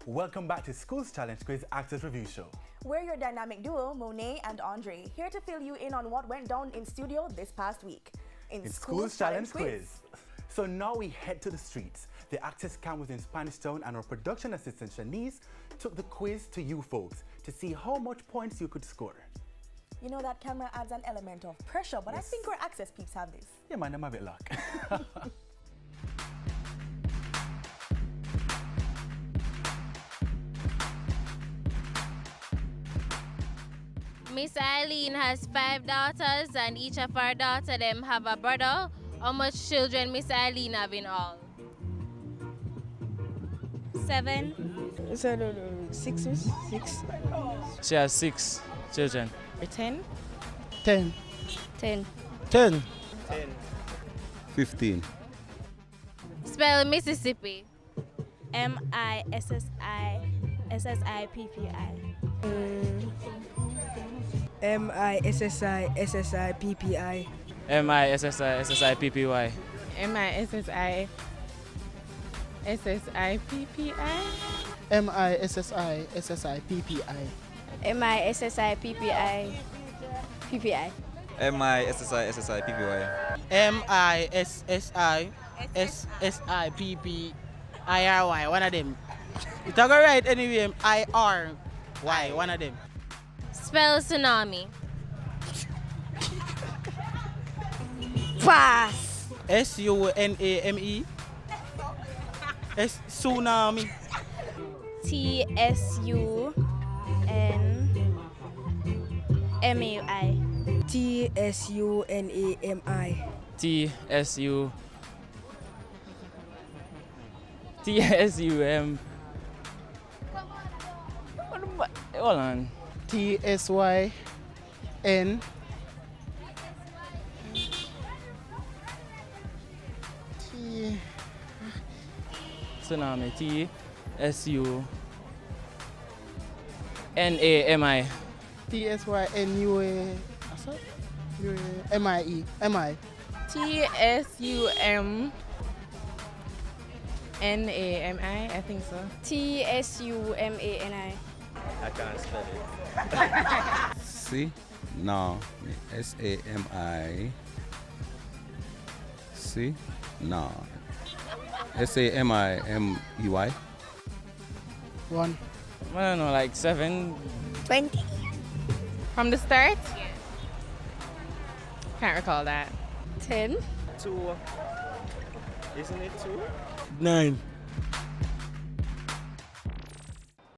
Welcome back to School's Challenge Quiz Access Review Show. We're your dynamic duo, Monet and Andre, here to fill you in on what went down in studio this past week. In School's Challenge Quiz. So now we head to the streets. The Access camp was in Spanish Town and our production assistant Shanice took the quiz to you folks to see how much points you could score. You know that camera adds an element of pressure, but yes. I think our Access peeps have this. Yeah man, I'm a bit luck. Miss Eileen has 5 daughters and each of her daughters them have a brother. How much children Miss Eileen have in all? 7. 6. She has 6 children. 10. 10. 10. 10. 15. Spell Mississippi. MISSIPPI. MISSISSIPPY. MISSIPPI. MISSISSIPPY. PPI. MISSIPPY. One of them. It's all right anyway. IRY. One of them. Spell tsunami. Pass. SUNAME. Tsunami. TSUNMAI. TSUNAMI. TSUM. Hold on. TSYN. Tsunami. TSUNAMI. TSYNUAMIE. TSUMNAMI, I think so. TSUMANI. I can't spell it. C. No. SAMI. C. No. SAMIMEY. 1. I don't know, like 7. 20. From the start? Can't recall that. 10. 2. Isn't it 2? 9.